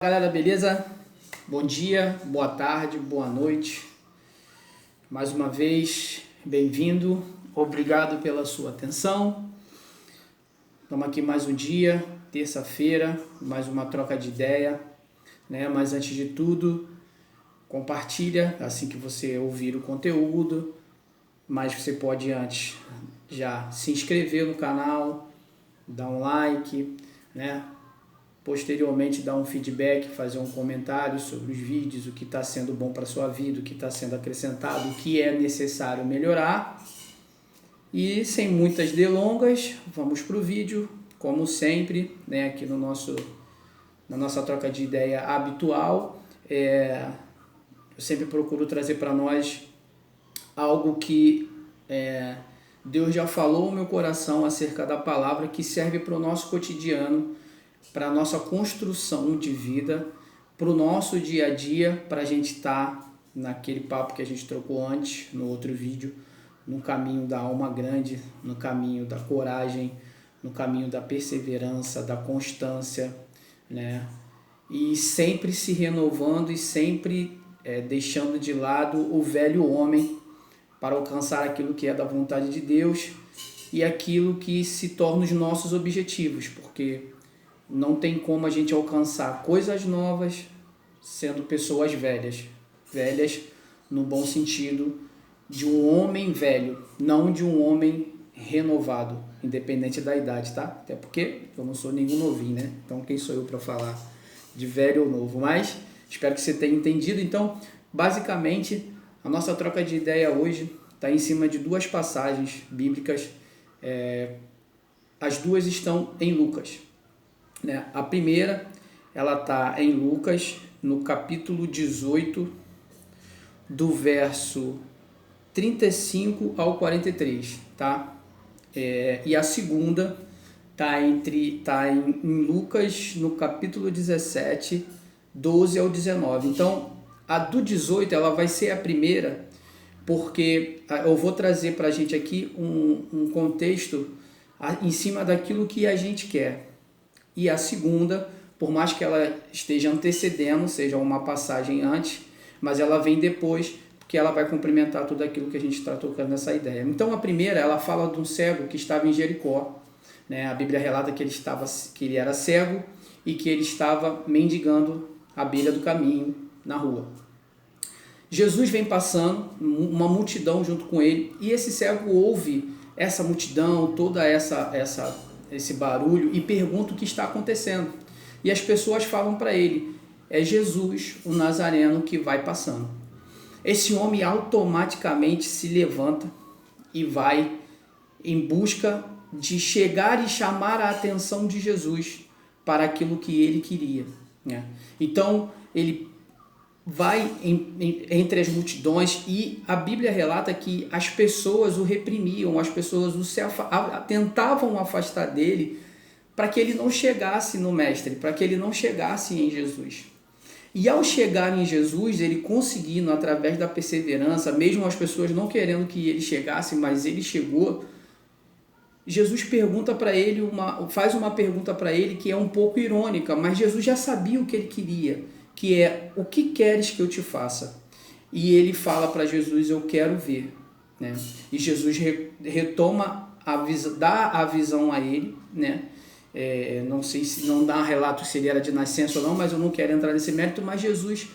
Galera, beleza? Bom dia, boa tarde, boa noite. Mais uma vez, bem-vindo. Obrigado pela sua atenção. Estamos aqui mais um dia, terça-feira, mais uma troca de ideia, né? Mas antes de tudo, compartilha assim que você ouvir o conteúdo. Mas você pode antes já se inscrever no canal, dar um like, né? Posteriormente dar um feedback, fazer um comentário sobre os vídeos, o que está sendo bom para a sua vida, o que está sendo acrescentado, o que é necessário melhorar. E sem muitas delongas, vamos para o vídeo, como sempre, né, aqui na nossa troca de ideia habitual. Eu sempre procuro trazer para nós algo que Deus já falou no meu coração acerca da palavra, que serve para o nosso cotidiano, para a nossa construção de vida, para o nosso dia a dia, para a gente estar naquele papo que a gente trocou antes, no outro vídeo, no caminho da alma grande, no caminho da coragem, no caminho da perseverança, da constância, né? E sempre se renovando e sempre deixando de lado o velho homem para alcançar aquilo que é da vontade de Deus e aquilo que se torna os nossos objetivos, porque não tem como a gente alcançar coisas novas sendo pessoas velhas. Velhas no bom sentido de um homem velho, não de um homem renovado, independente da idade, tá? Até porque eu não sou nenhum novinho, né? Então quem sou eu para falar de velho ou novo? Mas espero que você tenha entendido. Então, basicamente, a nossa troca de ideia hoje está em cima de duas passagens bíblicas. As duas estão em Lucas. A primeira, ela está em Lucas, no capítulo 18, do verso 35 ao 43, tá? E a segunda está em Lucas, no capítulo 17, 12 ao 19. Então, a do 18, ela vai ser a primeira, porque eu vou trazer para a gente aqui um contexto em cima daquilo que a gente quer. E a segunda, por mais que ela esteja antecedendo, seja uma passagem antes, mas ela vem depois, porque ela vai complementar tudo aquilo que a gente está tocando nessa ideia. Então a primeira, ela fala de um cego que estava em Jericó, né? A Bíblia relata que ele era cego e que ele estava mendigando à beira do caminho, na rua. Jesus vem passando, uma multidão junto com ele, e esse cego ouve essa multidão, toda esse barulho, e pergunta o que está acontecendo. E as pessoas falam para ele: é Jesus, o Nazareno, que vai passando. Esse homem automaticamente se levanta e vai em busca de chegar e chamar a atenção de Jesus para aquilo que ele queria, né? Então ele vai entre as multidões, e a Bíblia relata que as pessoas o reprimiam, as pessoas tentavam afastar dele para que ele não chegasse no Mestre, para que ele não chegasse em Jesus. E ao chegar em Jesus, ele conseguindo, através da perseverança, mesmo as pessoas não querendo que ele chegasse, mas ele chegou, Jesus pergunta para ele, faz uma pergunta para ele que é um pouco irônica, mas Jesus já sabia o que ele queria, que é: o que queres que eu te faça? E ele fala para Jesus: eu quero ver, né? E Jesus retoma dá a visão a ele, né? Não sei se não dá um relato se ele era de nascença ou não, mas eu não quero entrar nesse mérito, mas Jesus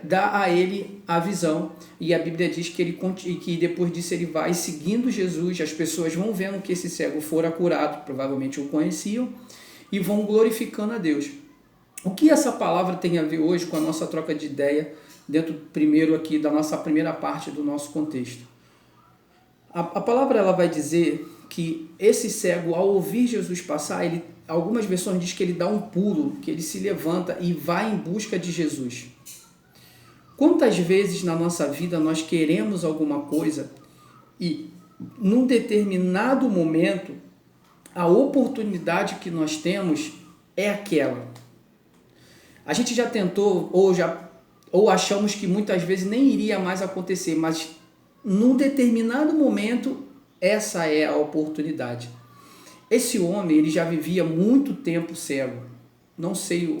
dá a ele a visão, e a Bíblia diz que depois disso ele vai seguindo Jesus, as pessoas vão vendo que esse cego fora curado, provavelmente o conheciam, e vão glorificando a Deus. O que essa palavra tem a ver hoje com a nossa troca de ideia, dentro primeiro aqui da nossa primeira parte do nosso contexto? A palavra ela vai dizer que esse cego, ao ouvir Jesus passar, algumas versões diz que ele dá um pulo, que ele se levanta e vai em busca de Jesus. Quantas vezes na nossa vida nós queremos alguma coisa e, num determinado momento, a oportunidade que nós temos é aquela. A gente já tentou ou achamos que muitas vezes nem iria mais acontecer, mas num determinado momento essa é a oportunidade. Esse homem, ele já vivia muito tempo cego. não sei,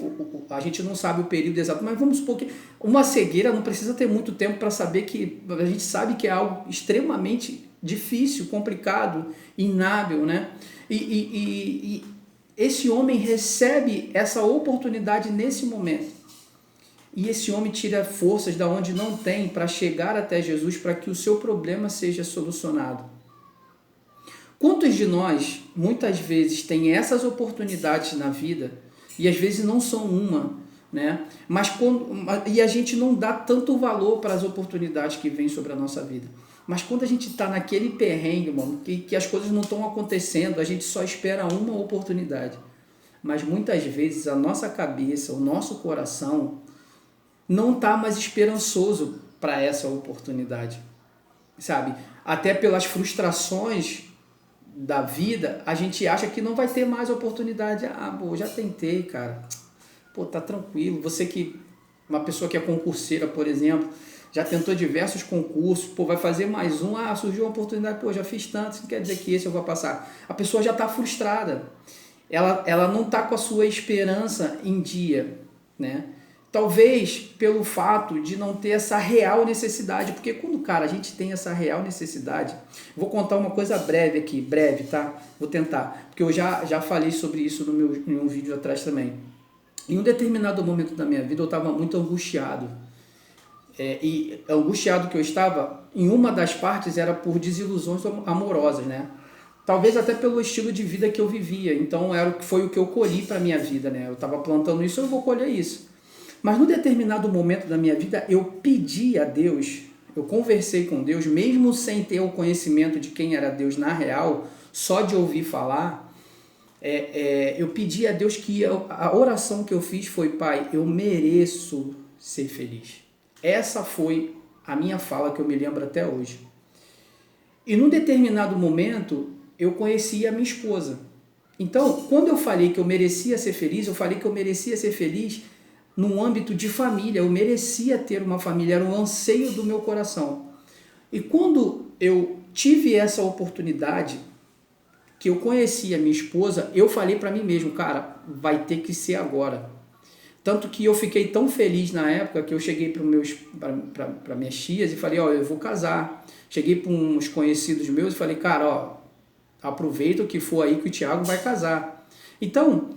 a gente não sabe o período exato, mas vamos supor que uma cegueira não precisa ter muito tempo para saber que a gente sabe que é algo extremamente difícil, complicado, inábil, né? E esse homem recebe essa oportunidade nesse momento. E esse homem tira forças da onde não tem para chegar até Jesus para que o seu problema seja solucionado. Quantos de nós, muitas vezes, tem essas oportunidades na vida, e às vezes não são uma, né? E a gente não dá tanto valor para as oportunidades que vêm sobre a nossa vida. Mas quando a gente está naquele perrengue, mano, que as coisas não estão acontecendo, a gente só espera uma oportunidade. Mas muitas vezes a nossa cabeça, o nosso coração, não está mais esperançoso para essa oportunidade, sabe? Até pelas frustrações da vida, a gente acha que não vai ter mais oportunidade. Pô, já tentei, cara. Pô, tá tranquilo. Você que, uma pessoa que é concurseira, por exemplo, já tentou diversos concursos, pô, vai fazer mais um, surgiu uma oportunidade, pô, já fiz tanto, isso não quer dizer que esse eu vou passar. A pessoa já está frustrada. Ela não está com a sua esperança em dia, né? Talvez pelo fato de não ter essa real necessidade, porque quando, cara, a gente tem essa real necessidade, vou contar uma coisa breve aqui, breve, tá? Vou tentar, porque eu já falei sobre isso em um vídeo atrás também. Em um determinado momento da minha vida eu estava muito angustiado, e angustiado que eu estava, em uma das partes era por desilusões amorosas, né? Talvez até pelo estilo de vida que eu vivia, então foi o que eu colhi para a minha vida, né? Eu estava plantando isso, eu vou colher isso. Mas no determinado momento da minha vida, eu pedi a Deus, eu conversei com Deus, mesmo sem ter o conhecimento de quem era Deus na real, só de ouvir falar, eu pedi a Deus que a oração que eu fiz foi: Pai, eu mereço ser feliz. Essa foi a minha fala que eu me lembro até hoje. E num determinado momento, eu conheci a minha esposa. Então, quando eu falei que eu merecia ser feliz, eu falei que eu merecia ser feliz num âmbito de família, eu merecia ter uma família, era um anseio do meu coração. E quando eu tive essa oportunidade, que eu conheci a minha esposa, eu falei para mim mesmo, cara, vai ter que ser agora. Tanto que eu fiquei tão feliz na época que eu cheguei para minhas tias e falei, eu vou casar. Cheguei para uns conhecidos meus e falei, cara, aproveita o que for aí que o Thiago vai casar. Então,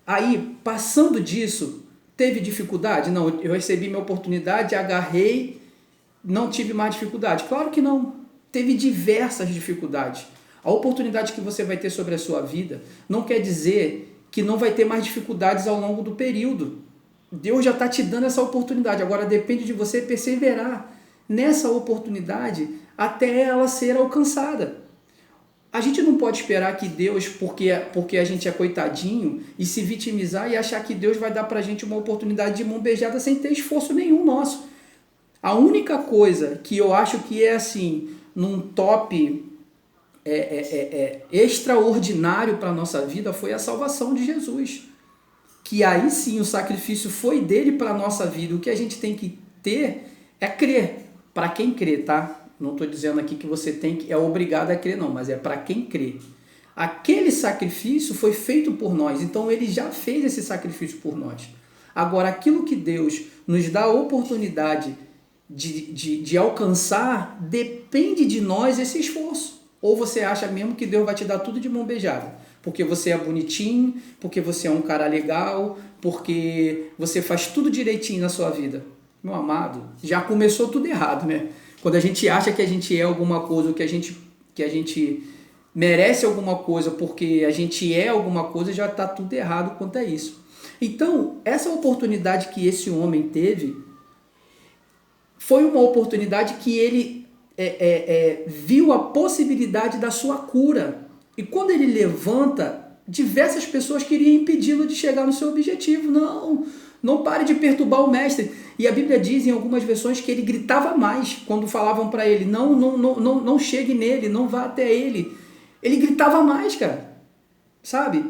aí, passando disso, teve dificuldade? Não, eu recebi minha oportunidade, agarrei, não tive mais dificuldade. Claro que não, teve diversas dificuldades. A oportunidade que você vai ter sobre a sua vida não quer dizer que não vai ter mais dificuldades ao longo do período. Deus já está te dando essa oportunidade, agora depende de você perseverar nessa oportunidade até ela ser alcançada. A gente não pode esperar que Deus, porque a gente é coitadinho, e se vitimizar e achar que Deus vai dar pra gente uma oportunidade de mão beijada sem ter esforço nenhum nosso. A única coisa que eu acho que é assim, num top extraordinário para a nossa vida foi a salvação de Jesus. Que aí sim o sacrifício foi dele para a nossa vida. O que a gente tem que ter é crer. Para quem crê, tá? Não estou dizendo aqui que você é obrigado a crer, não, mas é para quem crê. Aquele sacrifício foi feito por nós, então ele já fez esse sacrifício por nós. Agora, aquilo que Deus nos dá a oportunidade de alcançar, depende de nós esse esforço. Ou você acha mesmo que Deus vai te dar tudo de mão beijada? Porque você é bonitinho, porque você é um cara legal, porque você faz tudo direitinho na sua vida. Meu amado, já começou tudo errado, né? Quando a gente acha que a gente é alguma coisa, que a gente merece alguma coisa porque a gente é alguma coisa, já está tudo errado quanto a isso. Então, essa oportunidade que esse homem teve foi uma oportunidade que ele viu a possibilidade da sua cura. E quando ele levanta, diversas pessoas queriam impedi-lo de chegar no seu objetivo. Não pare de perturbar o mestre. E a Bíblia diz em algumas versões que ele gritava mais quando falavam para ele, não chegue nele, não vá até ele. Ele gritava mais, cara. Sabe?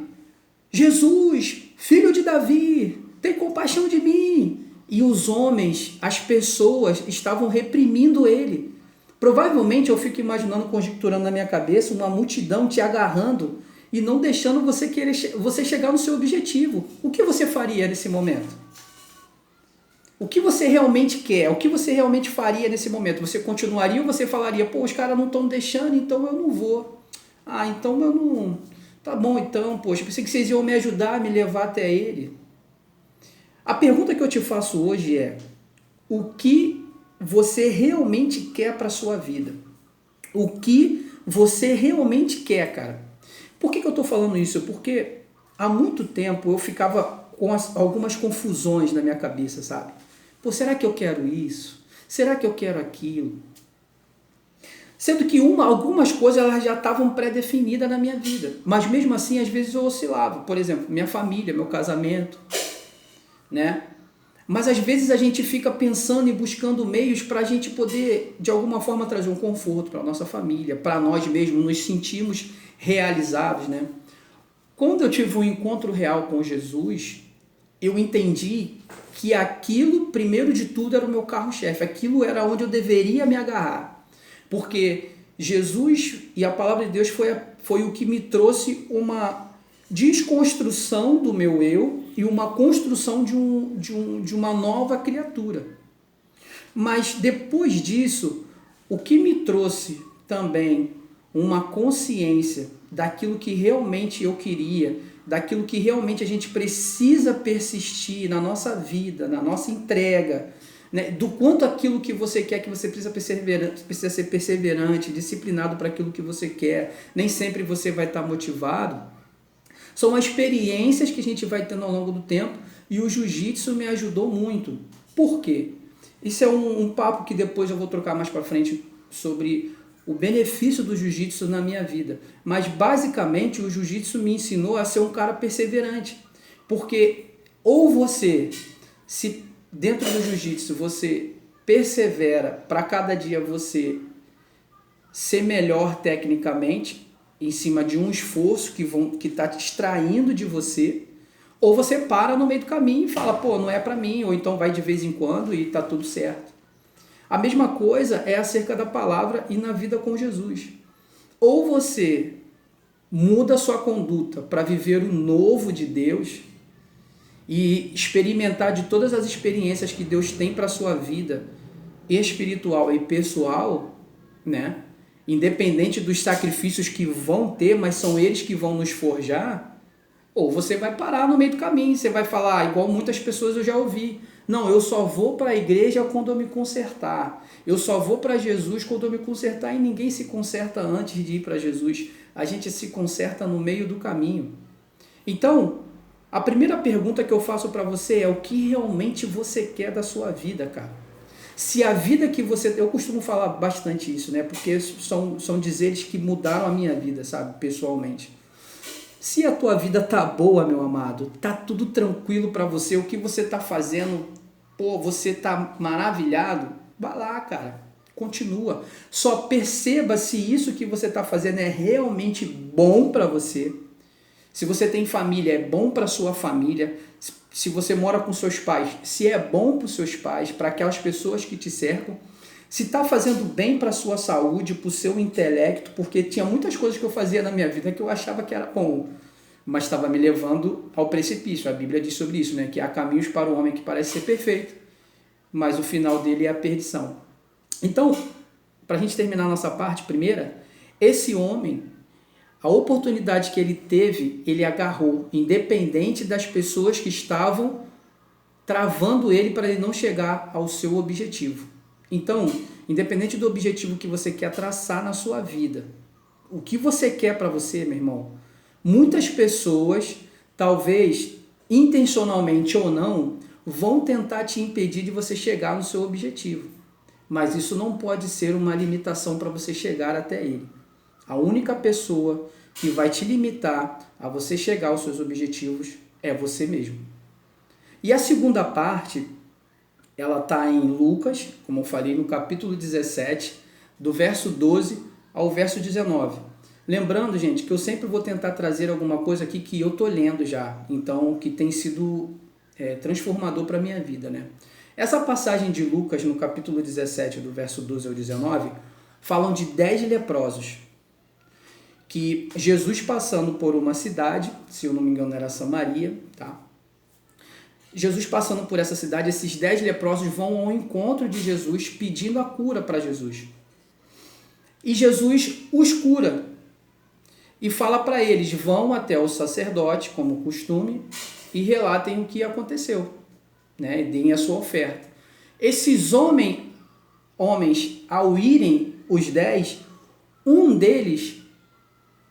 Jesus, filho de Davi, tem compaixão de mim. E os homens, as pessoas estavam reprimindo ele. Provavelmente eu fico imaginando, conjecturando na minha cabeça, uma multidão te agarrando e não deixando você chegar no seu objetivo. O que você faria nesse momento? O que você realmente quer? O que você realmente faria nesse momento? Você continuaria ou você falaria, pô, os caras não estão deixando, então eu não vou. Ah, então eu não... Tá bom, então, poxa, pensei que vocês iam me ajudar a me levar até ele. A pergunta que eu te faço hoje é, o que você realmente quer para a sua vida? O que você realmente quer, cara? Por que eu estou falando isso? Porque há muito tempo eu ficava com algumas confusões na minha cabeça, sabe? Pô, será que eu quero isso? Será que eu quero aquilo? Sendo que algumas coisas elas já estavam pré-definidas na minha vida. Mas mesmo assim, às vezes eu oscilava. Por exemplo, minha família, meu casamento, né? Mas às vezes a gente fica pensando e buscando meios para a gente poder, de alguma forma, trazer um conforto para a nossa família, para nós mesmos nos sentirmos realizados, né? Quando eu tive um encontro real com Jesus, eu entendi que aquilo, primeiro de tudo, era o meu carro-chefe. Aquilo era onde eu deveria me agarrar. Porque Jesus e a palavra de Deus foi o que me trouxe uma desconstrução do meu eu e uma construção de uma nova criatura. Mas depois disso, o que me trouxe também uma consciência daquilo que realmente eu queria, daquilo que realmente a gente precisa persistir na nossa vida, na nossa entrega, né? Do quanto aquilo que você quer, que você precisa ser perseverante, disciplinado para aquilo que você quer, nem sempre você vai estar motivado. São experiências que a gente vai tendo ao longo do tempo e o jiu-jitsu me ajudou muito. Por quê? Isso é um papo que depois eu vou trocar mais para frente sobre o benefício do jiu-jitsu na minha vida. Mas basicamente o jiu-jitsu me ensinou a ser um cara perseverante. Porque ou você, se dentro do jiu-jitsu você persevera para cada dia você ser melhor tecnicamente, em cima de um esforço que está te extraindo de você, ou você para no meio do caminho e fala, pô, não é para mim, ou então vai de vez em quando e está tudo certo. A mesma coisa é acerca da palavra e na vida com Jesus. Ou você muda a sua conduta para viver o novo de Deus e experimentar de todas as experiências que Deus tem para a sua vida espiritual e pessoal, né? Independente dos sacrifícios que vão ter, mas são eles que vão nos forjar, ou você vai parar no meio do caminho, você vai falar, igual muitas pessoas eu já ouvi, não, eu só vou para a igreja quando eu me consertar, eu só vou para Jesus quando eu me consertar, e ninguém se conserta antes de ir para Jesus, a gente se conserta no meio do caminho. Então, a primeira pergunta que eu faço para você é o que realmente você quer da sua vida, cara? Se a vida que você... Eu costumo falar bastante isso, né? Porque são dizeres que mudaram a minha vida, sabe? Pessoalmente. Se a tua vida tá boa, meu amado, tá tudo tranquilo para você, o que você tá fazendo, pô, você tá maravilhado, vai lá, cara. Continua. Só perceba se isso que você tá fazendo é realmente bom para você. Se você tem família, é bom para sua família. Se você mora com seus pais, se é bom para os seus pais, para aquelas pessoas que te cercam. Se está fazendo bem para a sua saúde, para o seu intelecto, porque tinha muitas coisas que eu fazia na minha vida que eu achava que era bom, mas estava me levando ao precipício. A Bíblia diz sobre isso, né? Que há caminhos para o homem que parece ser perfeito, mas o final dele é a perdição. Então, para a gente terminar a nossa parte primeira, esse homem... A oportunidade que ele teve, ele agarrou, independente das pessoas que estavam travando ele para ele não chegar ao seu objetivo. Então, independente do objetivo que você quer traçar na sua vida, o que você quer para você, meu irmão, muitas pessoas, talvez intencionalmente ou não, vão tentar te impedir de você chegar no seu objetivo. Mas isso não pode ser uma limitação para você chegar até ele. A única pessoa que vai te limitar a você chegar aos seus objetivos é você mesmo. E a segunda parte, ela está em Lucas, como eu falei, no capítulo 17, do verso 12 ao verso 19. Lembrando, gente, que eu sempre vou tentar trazer alguma coisa aqui que eu estou lendo já, então que tem sido transformador para a minha vida, né? Essa passagem de Lucas, no capítulo 17, do verso 12 ao 19, falam de 10 leprosos, que Jesus passando por uma cidade, se eu não me engano era Samaria, tá? Jesus passando por essa cidade, esses 10 leprosos vão ao encontro de Jesus pedindo a cura para Jesus. E Jesus os cura e fala para eles, vão até o sacerdote, como costume, e relatem o que aconteceu, né? E deem a sua oferta. Esses homens, ao irem os 10, um deles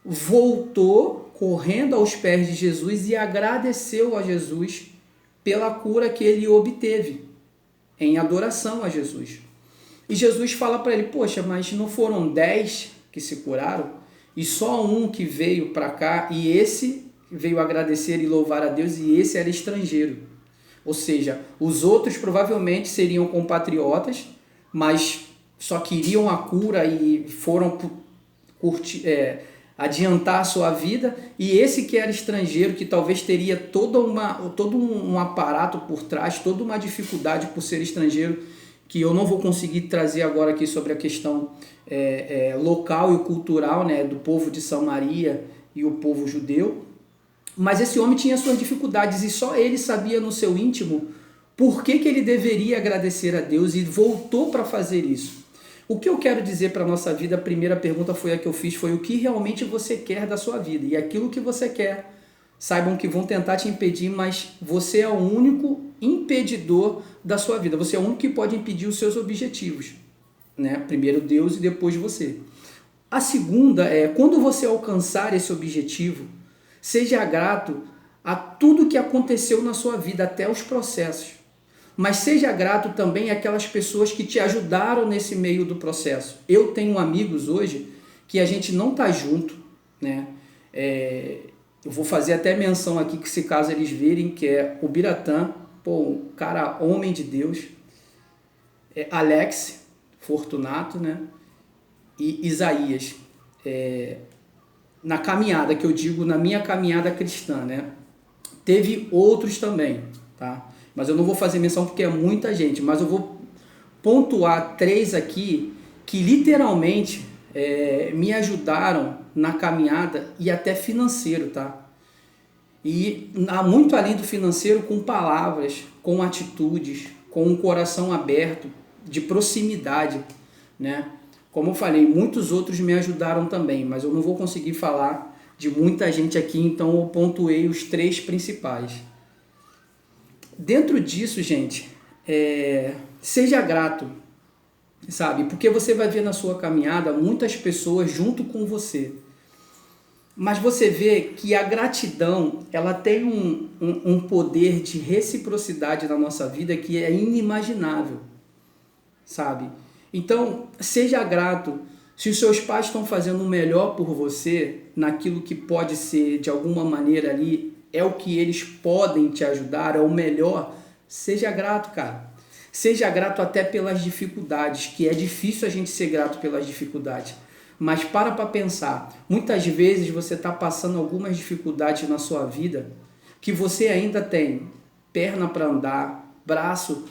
voltou correndo aos pés de Jesus e agradeceu a Jesus pela cura que ele obteve, em adoração a Jesus. E Jesus fala para ele, poxa, mas não foram 10 que se curaram? E só um que veio para cá, e esse veio agradecer e louvar a Deus, e esse era estrangeiro. Ou seja, os outros provavelmente seriam compatriotas, mas só queriam a cura e foram adiantar a sua vida, e esse que era estrangeiro, que talvez teria todo um aparato por trás, toda uma dificuldade por ser estrangeiro, que eu não vou conseguir trazer agora aqui sobre a questão local e cultural, né, do povo de Samaria e o povo judeu, mas esse homem tinha suas dificuldades e só ele sabia no seu íntimo por que ele deveria agradecer a Deus e voltou para fazer isso. O que eu quero dizer para a nossa vida, a primeira pergunta foi a que eu fiz, foi o que realmente você quer da sua vida. E aquilo que você quer, saibam que vão tentar te impedir, mas você é o único impedidor da sua vida. Você é o único que pode impedir os seus objetivos, né? Primeiro Deus e depois você. A segunda é, quando você alcançar esse objetivo, seja grato a tudo que aconteceu na sua vida, até os processos. Mas seja grato também àquelas pessoas que te ajudaram nesse meio do processo. Eu tenho amigos hoje que a gente não está junto, né? Eu vou fazer até menção aqui, que se caso eles virem, que é o Biratã, um cara homem de Deus, Alex Fortunato, né? E Isaías. Na caminhada, que eu digo, na minha caminhada cristã, né? Teve outros também, tá? Mas eu não vou fazer menção porque é muita gente, mas eu vou pontuar 3 aqui que literalmente me ajudaram na caminhada e até financeiro, tá? E muito além do financeiro, com palavras, com atitudes, com um coração aberto, de proximidade, né? Como eu falei, muitos outros me ajudaram também, mas eu não vou conseguir falar de muita gente aqui, então eu pontuei os 3 principais. Dentro disso, gente, seja grato, sabe? Porque você vai ver na sua caminhada muitas pessoas junto com você. Mas você vê que a gratidão, ela tem um poder de reciprocidade na nossa vida que é inimaginável, sabe? Então, seja grato. Se os seus pais estão fazendo o melhor por você, naquilo que pode ser, de alguma maneira ali, é o que eles podem te ajudar, é o melhor, seja grato, cara. Seja grato até pelas dificuldades, que é difícil a gente ser grato pelas dificuldades. Mas para pensar, muitas vezes você está passando algumas dificuldades na sua vida, que você ainda tem perna para andar, braço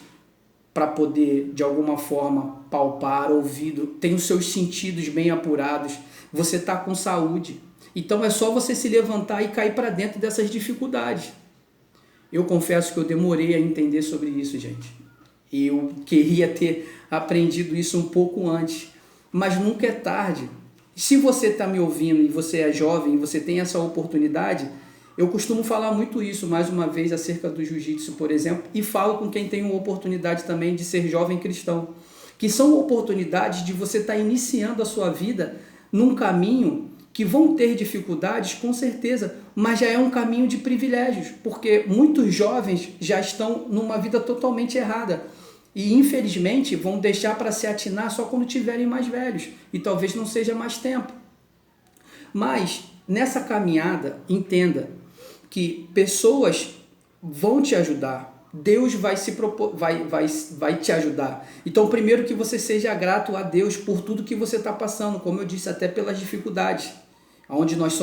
para poder, de alguma forma, palpar, ouvido, tem os seus sentidos bem apurados, você está com saúde. Então é só você se levantar e cair para dentro dessas dificuldades. Eu confesso que eu demorei a entender sobre isso, gente. Eu queria ter aprendido isso um pouco antes, mas nunca é tarde. Se você está me ouvindo e você é jovem e você tem essa oportunidade, eu costumo falar muito isso, mais uma vez, acerca do jiu-jitsu, por exemplo, e falo com quem tem uma oportunidade também de ser jovem cristão, que são oportunidades de você estar iniciando a sua vida num caminho que vão ter dificuldades, com certeza, mas já é um caminho de privilégios, porque muitos jovens já estão numa vida totalmente errada e, infelizmente, vão deixar para se atinar só quando tiverem mais velhos, e talvez não seja mais tempo. Mas, nessa caminhada, entenda que pessoas vão te ajudar, Deus vai te ajudar. Então, primeiro que você seja grato a Deus por tudo que você está passando, como eu disse, até pelas dificuldades, onde nós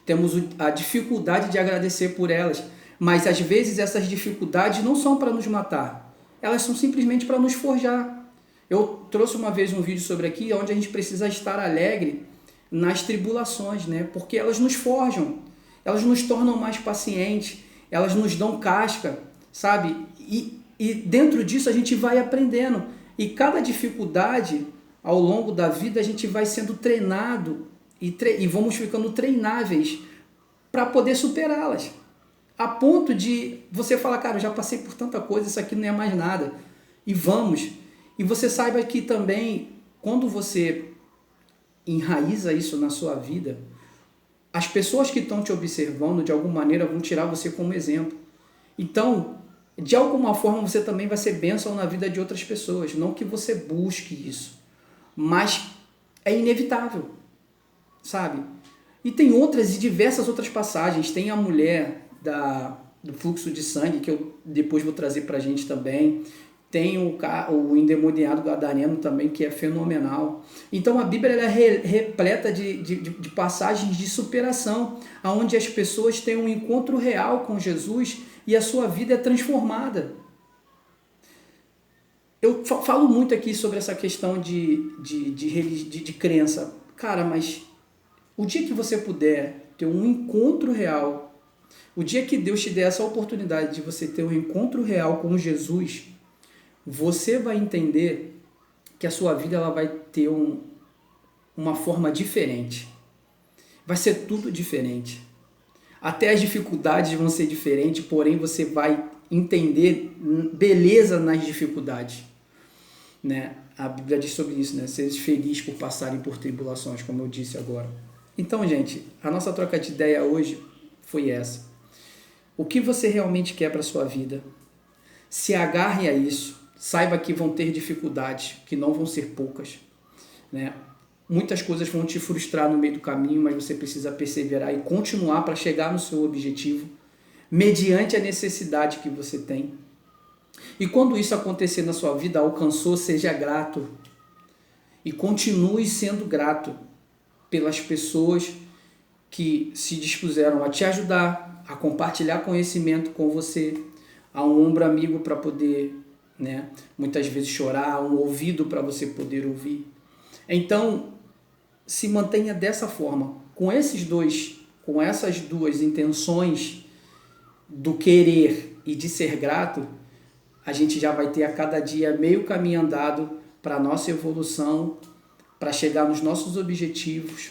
temos a dificuldade de agradecer por elas, mas às vezes essas dificuldades não são para nos matar, elas são simplesmente para nos forjar. Eu trouxe uma vez um vídeo sobre aqui, onde a gente precisa estar alegre nas tribulações, né? Porque elas nos forjam, elas nos tornam mais pacientes, elas nos dão casca, sabe? E dentro disso a gente vai aprendendo. E cada dificuldade ao longo da vida a gente vai sendo treinado e vamos ficando treináveis para poder superá-las. A ponto de você falar, cara, eu já passei por tanta coisa, isso aqui não é mais nada. E vamos. E você saiba que também, quando você enraiza isso na sua vida, as pessoas que estão te observando, de alguma maneira, vão tirar você como exemplo. Então, de alguma forma, você também vai ser bênção na vida de outras pessoas. Não que você busque isso, mas é inevitável, sabe? E tem outras e diversas outras passagens. Tem a mulher do fluxo de sangue, que eu depois vou trazer pra gente também. Tem o endemoniado gadareno também, que é fenomenal. Então a Bíblia ela é repleta de passagens de superação, onde as pessoas têm um encontro real com Jesus e a sua vida é transformada. Eu falo muito aqui sobre essa questão de crença. Cara, mas o dia que você puder ter um encontro real, o dia que Deus te der essa oportunidade de você ter um encontro real com Jesus, você vai entender que a sua vida ela vai ter uma forma diferente. Vai ser tudo diferente. Até as dificuldades vão ser diferentes, porém você vai entender beleza nas dificuldades. Né? A Bíblia diz sobre isso, né? Seres felizes por passarem por tribulações, como eu disse agora. Então, gente, a nossa troca de ideia hoje foi essa. O que você realmente quer para a sua vida? Se agarre a isso. Saiba que vão ter dificuldades, que não vão ser poucas. Né? Muitas coisas vão te frustrar no meio do caminho, mas você precisa perseverar e continuar para chegar no seu objetivo, mediante a necessidade que você tem. E quando isso acontecer na sua vida, alcançou, seja grato. E continue sendo grato pelas pessoas que se dispuseram a te ajudar, a compartilhar conhecimento com você, a um ombro amigo para poder, né, muitas vezes chorar, um ouvido para você poder ouvir. Então, se mantenha dessa forma, com essas duas intenções do querer e de ser grato, a gente já vai ter a cada dia meio caminho andado para a nossa evolução, para chegar nos nossos objetivos,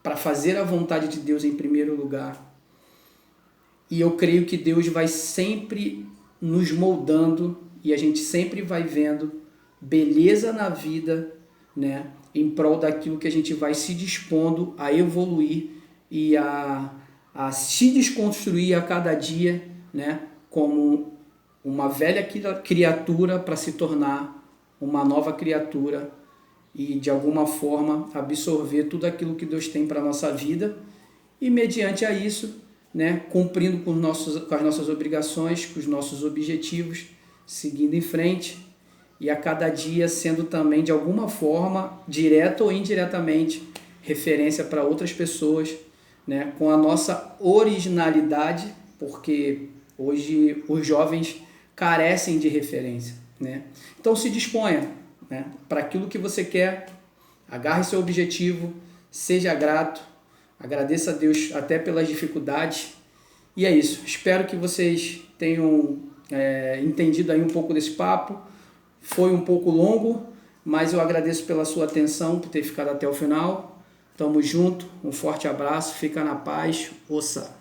para fazer a vontade de Deus em primeiro lugar. E eu creio que Deus vai sempre nos moldando e a gente sempre vai vendo beleza na vida, né, em prol daquilo que a gente vai se dispondo a evoluir e a se desconstruir a cada dia, né, como uma velha criatura para se tornar uma nova criatura e de alguma forma absorver tudo aquilo que Deus tem para a nossa vida e mediante a isso, né, cumprindo com as nossas obrigações, com os nossos objetivos, seguindo em frente e a cada dia sendo também de alguma forma, direta ou indiretamente, referência para outras pessoas, né, com a nossa originalidade, porque hoje os jovens carecem de referência, né? Então se disponha, né, para aquilo que você quer, agarre seu objetivo, seja grato, agradeça a Deus até pelas dificuldades e é isso. Espero que vocês tenham entendido aí um pouco desse papo. Foi um pouco longo, mas eu agradeço pela sua atenção, por ter ficado até o final. Tamo junto, um forte abraço, fica na paz, ouça.